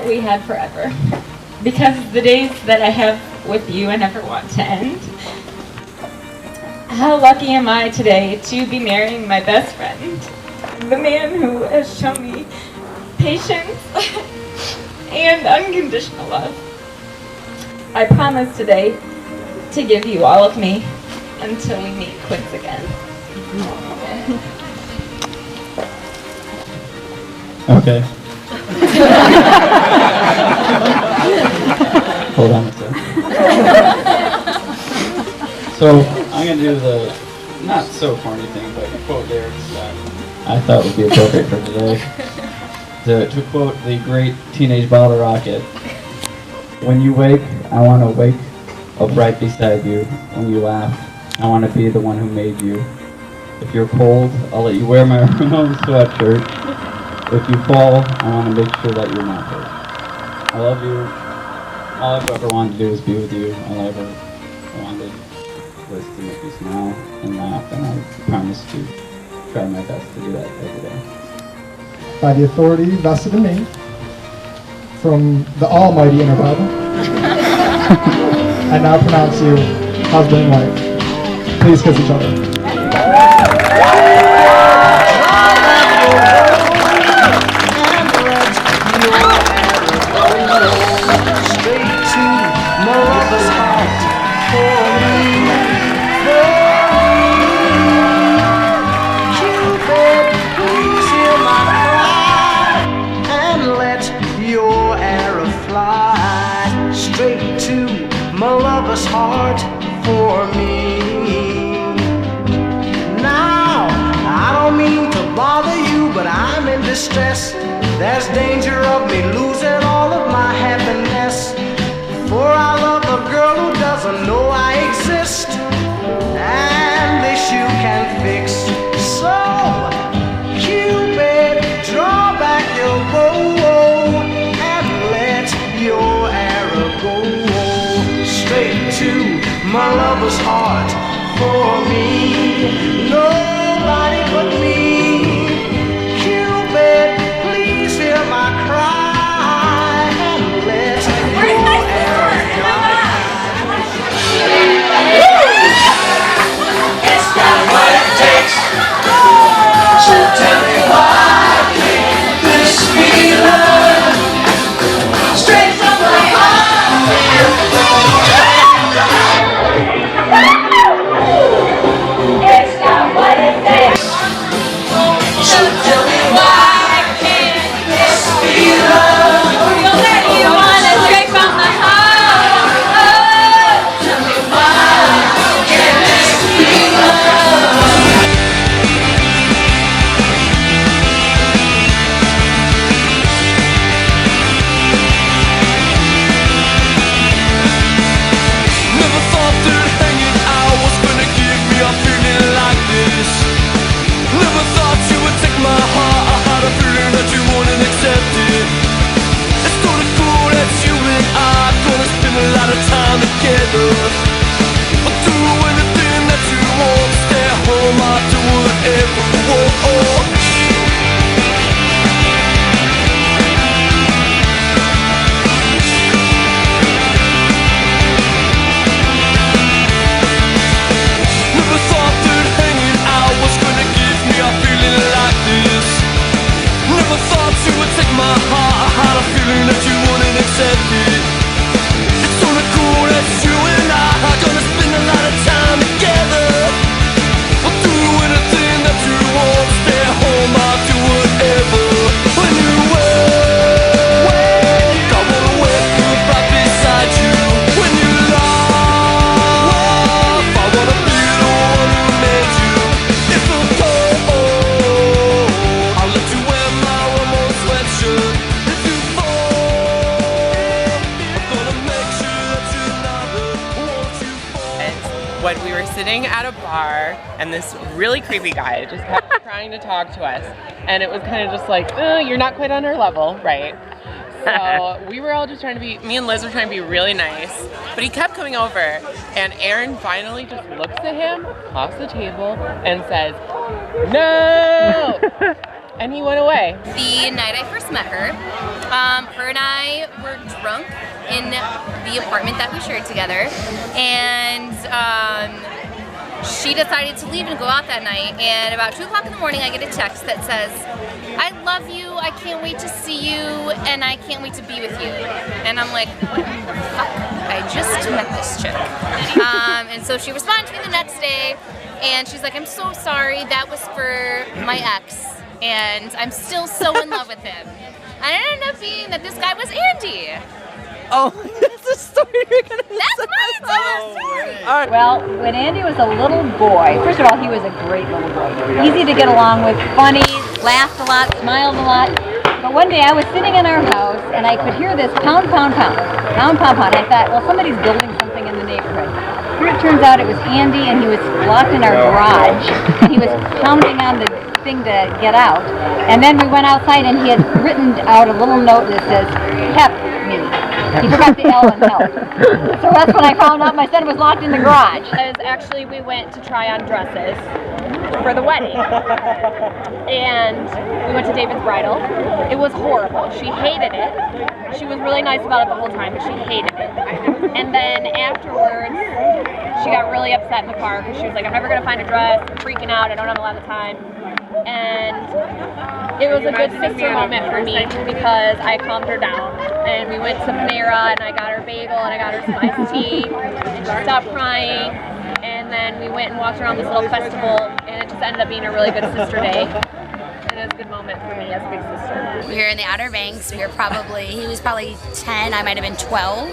that we had forever. Because the days that I have with you I never want to end. How lucky am I today to be marrying my best friend, the man who has shown me patience and unconditional love. I promise today to give you all of me until we meet quits again. Okay. Hold on a second. So I'm gonna do the not so corny thing, but quote lyrics that I thought would be appropriate for today. To quote the great Teenage Bottle Rocket, "When you wake, I want to wake up right beside you. When you laugh, I want to be the one who made you. If you're cold, I'll let you wear my own sweatshirt. If you fall, I want to make sure that you're not hurt. I love you. All I've ever wanted to do is be with you. All I ever wanted was to make you smile and laugh, and I promise to try my best to do that every day." By the authority vested in me from the almighty inner Bible, I now pronounce you husband and wife. Please kiss each other. My lover's heart for me. Now, I don't mean to bother you, but I'm in distress. There's danger of me losing all of my happiness. For I love a girl who doesn't know I exist, and this you can fix. So, Cupid, draw back your bow and let your arrow go straight to my lover's heart for me. Nobody but me. Cupid, please hear my cry and let your arrow fly. It's not what it takes. So tell me why can't this be love? Straight from my heart. It's not what it takes. So tell me why can't this be love? You'll let you want it straight from the heart. Tell me why can't this be love? Never thought that hanging out was gonna give me a feeling like this. Never thought you would take my heart. I had a feeling that you wouldn't accept it. It's kinda cool that you and I are gonna spend a lot of time together. I'll do anything that you want. Stay home, I'll do whatever. Whoa, oh. Never thought that hanging out was gonna give me a feeling like this. Never thought you would take my heart. I had a feeling that you wouldn't accept it. It's kinda cool that you and I are gonna spend a lot of time together. I'll do anything that you want. Stay home, I'll do whatever. When you wake, I wanna wake up right beside you. When you laugh, I wanna be the one who made you. If I'm cold, I'll let you wear my remote sweatshirt. If you fall, I'm gonna make sure that you're not the one you fall. When we were sitting at a bar and this really creepy guy just kept trying to talk to us, and it was kind of just like, you're not quite on our level, right? So we were all just trying to be, me and Liz were trying to be really nice, but he kept coming over, and Erin finally just looks at him across the table and says, "No!" and he went away. The night I first met her, her and I were drunk in the apartment that we shared together, and she decided to leave and go out that night, and about 2 o'clock in the morning I get a text that says, "I love you, I can't wait to see you, and I can't wait to be with you." And I'm like, what the fuck? I just met this chick. And so she responded to me the next day, and she's like, "I'm so sorry, that was for my ex, and I'm still so in love with him." And it ended up being that this guy was Andy. Oh, that's a story you're gonna That's my story. All right. Well, when Andy was a little boy, first of all, he was a great little boy. Easy to get along with, funny, laughed a lot, smiled a lot. But one day I was sitting in our house and I could hear this pound, pound, pound, pound, pound, pound. I thought, well, somebody's building something in the neighborhood. Here it turns out it was Andy, and he was locked in our garage. And he was pounding on the thing to get out. And then we went outside and he had written out a little note that says, "Help me." He forgot the L in help. So that's when I found out my son was locked in the garage. Actually, we went to try on dresses for the wedding. And we went to David's bridal. It was horrible. She hated it. She was really nice about it the whole time, but she hated it. And then afterwards, she got really upset in the car because she was like, "I'm never going to find a dress. I'm freaking out. I don't have a lot of time." And it was a good sister moment for me because I calmed her down. And we went to Panera, and I got her bagel, and I got her some iced tea, and she stopped crying. And then we went and walked around this little festival, and it just ended up being a really good sister day. And it was a good moment for me as a big sister. We were in the Outer Banks. He was probably 10, I might have been 12.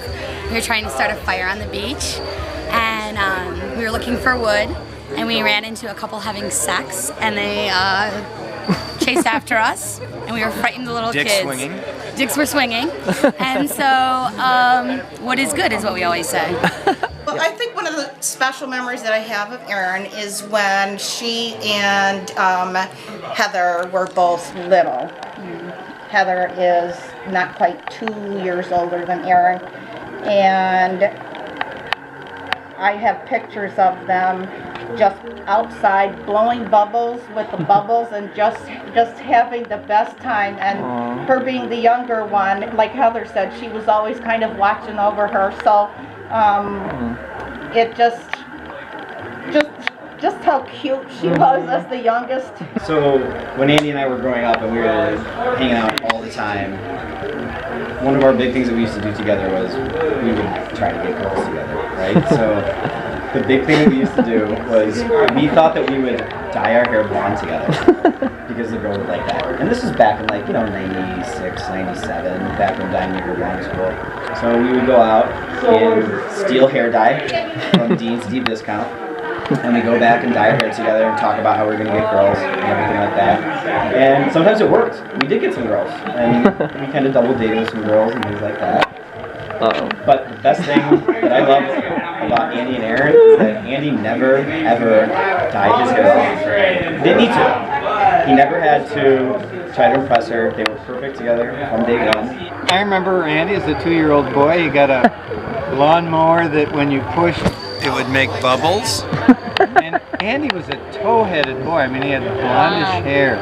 We were trying to start a fire on the beach, and we were looking for wood, and we ran into a couple having sex, and they chased after us, and we were fighting the little kids. Swinging. Dicks were swinging, and so what is good is what we always say. Well, I think one of the special memories that I have of Erin is when she and Heather were both little. Heather is not quite 2 years older than Erin, and I have pictures of them just outside blowing bubbles with the bubbles and just having the best time. And her being the younger one, like Heather said, she was always kind of watching over her. So it just how cute she was as the youngest. So when Andy and I were growing up and we were hanging out all the time, one of our big things that we used to do together was we would try to get girls together, right? So the big thing that we used to do was we thought that we would dye our hair blonde together because the girl would like that. And this was back in 96, 97, back when dyeing your hair blonde was cool. So we would go out and steal hair dye from Dean's Deep Discount. And we go back and dye our hair together and talk about how we're going to get girls and everything like that. And sometimes it worked. We did get some girls. And we kind of double dated with some girls and things like that. But the best thing that I love about Andy and Erin is that Andy never, ever dyed his hair blonde. Didn't need to. He never had to try to impress her. They were perfect together from day one. I remember Andy as a 2-year-old boy. He got a lawnmower that when you pushed, it would make bubbles. And Andy was a tow-headed boy. I mean, he had blondish hair.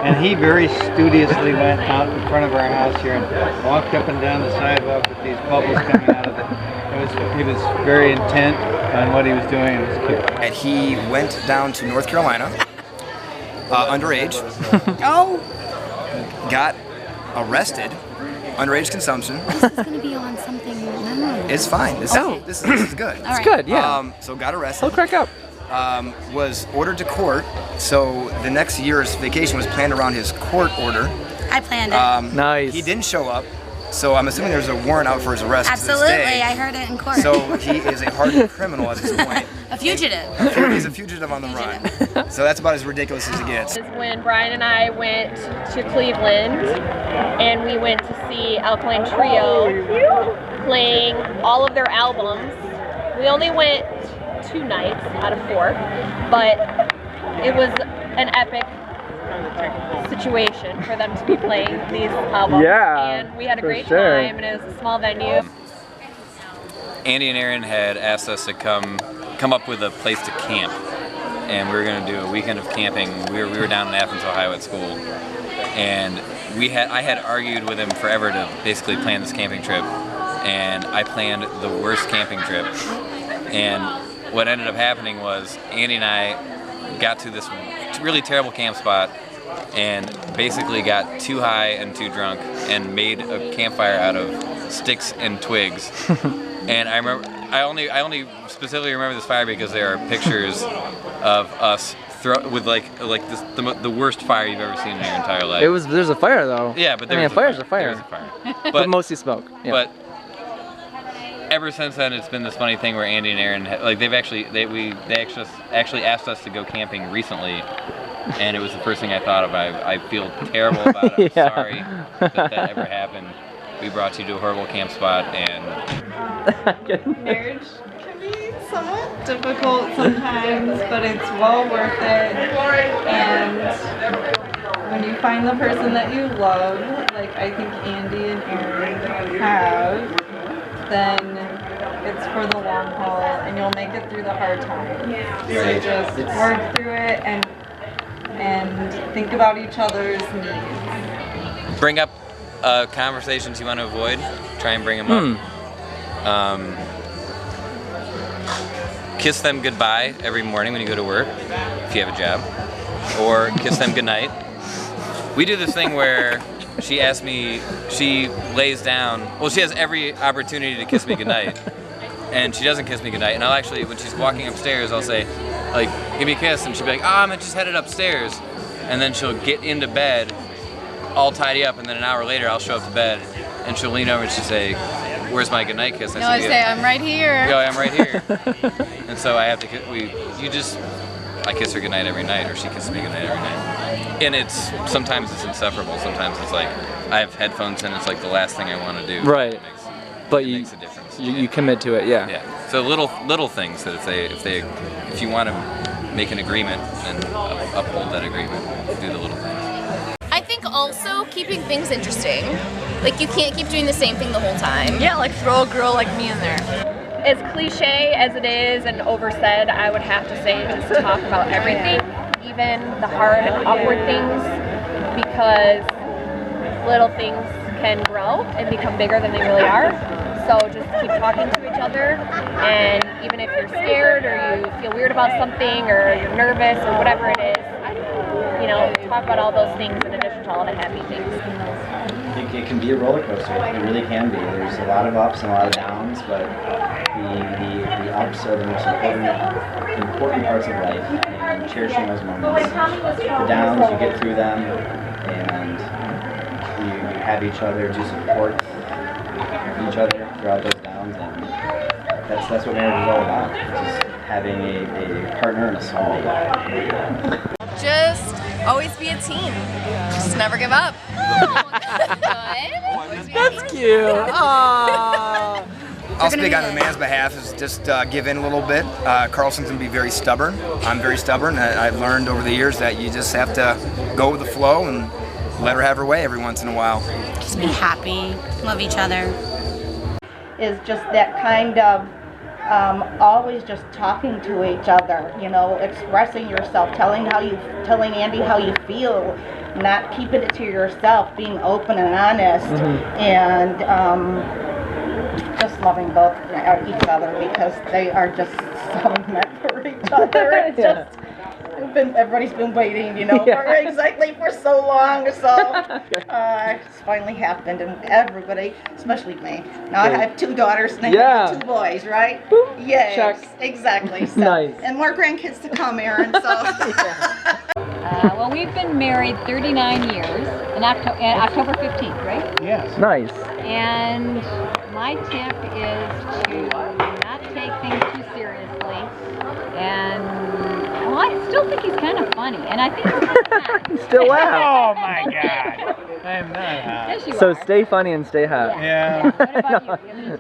And he very studiously went out in front of our house here and walked up and down the sidewalk with these bubbles coming out of it. He was very intent on what he was doing. It was cute. And he went down to North Carolina, underage. Got arrested, underage consumption. This is going to be on something. It's fine. This is good. It's good, yeah. So got arrested. I'll crack up. Was ordered to court. So the next year's vacation was planned around his court order. I planned it. Nice. He didn't show up. So I'm assuming there's a warrant out for his arrest. Absolutely, to this day. I heard it in court. So he is a hardened criminal at this point. A fugitive. He's a fugitive on the run. So that's about as ridiculous as it gets. When Brian and I went to Cleveland, and we went to see Alkaline Trio playing all of their albums. We only went 2 nights out of 4, but it was an epic situation for them to be playing these albums. Yeah, and we had a great sure. time, and it was a small venue. Andy and Erin had asked us to come up with a place to camp and we were going to do a weekend of camping. We were down in Athens, Ohio at school, and I had argued with him forever to basically plan this camping trip, and I planned the worst camping trip. And what ended up happening was Andy and I got to this really terrible camp spot and basically got too high and too drunk and made a campfire out of sticks and twigs. And I only specifically remember this fire because there are pictures of us with the worst fire you've ever seen in your entire life. There's a fire though. Yeah, but a fire's a fire. There's a fire. But mostly smoke. Yeah. But ever since then, it's been this funny thing where Andy and Erin, they actually asked us to go camping recently, and it was the first thing I thought of. I feel terrible about it. I'm sorry that ever happened. We brought you to a horrible camp spot, and marriage can be somewhat difficult sometimes, but it's well worth it. And when you find the person that you love, like I think Andy and Erin have, then it's for the long haul, and you'll make it through the hard times. So just work through it and think about each other's needs. bring up conversations you want to avoid. Try and bring them up. Kiss them goodbye every morning when you go to work, if you have a job, or kiss them goodnight. We do this thing where she asks me, she lays down, well, she has every opportunity to kiss me goodnight, and she doesn't kiss me goodnight, and I'll actually, when she's walking upstairs, I'll say, like, give me a kiss, and she'll be like, I'm just headed upstairs, and then she'll get into bed, all tidy up, and then an hour later, I'll show up to bed, and she'll lean over and she'll say, where's my goodnight kiss? No, I say, I'm right here. Go, I'm right here. And so I have to, I kiss her goodnight every night, or she kisses me goodnight every night. And sometimes it's insufferable. Sometimes it's like, I have headphones and it's like the last thing I want to do. Right. But it makes a difference. You commit to it, yeah. Yeah. So little things that if you want to make an agreement and uphold that agreement, do the little things. I think also keeping things interesting. Like, you can't keep doing the same thing the whole time. Yeah, like throw a girl like me in there. As cliche as it is and oversaid, I would have to say just talk about everything, even the hard, awkward things, because little things can grow and become bigger than they really are. So just keep talking to each other, and even if you're scared or you feel weird about something or you're nervous or whatever it is, talk about all those things in addition to all the happy things. It can be a roller coaster. It really can be. There's a lot of ups and a lot of downs, but the ups are the most important parts of life, and cherishing those moments. The downs, you get through them, and you have each other to support each other throughout those downs, and that's what marriage is all about. Just having a partner and a soulmate. Just always be a team. Just never give up. That's cute. I'll speak on the man's behalf, is just give in a little bit. Carlson can be very stubborn. I'm very stubborn. I've learned over the years that you just have to go with the flow and let her have her way every once in a while. Just be happy, love each other. Is just that kind of always just talking to each other, expressing yourself, telling Andy how you feel, not keeping it to yourself, being open and honest, and just loving both each other, because they are just so meant for each other. It's just everybody's been waiting, for so long. So it's finally happened, and everybody, especially me. Now I have 2 daughters and I have 2 boys, right? Yes, Check. exactly. So, Nice. and more grandkids to come, Erin. So. Well, we've been married 39 years, in October 15th, right? Yes. Nice. And my tip is to not take things too seriously. And, well, I still think he's kind of funny. And I think we're Still laugh. Oh my God. I am not hot. Yes, you So are. stay funny and stay hot. Yeah. What about you? Do you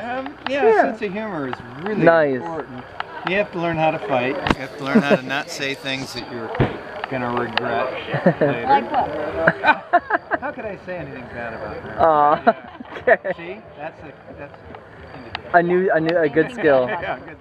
have any tips? Sense of humor is really Nice. important. You have to learn how to fight. You have to learn how to not say things that you're gonna regret later. Like what? How could I say anything bad about her? Aw. Okay. See, that's a good skill. Yeah, good.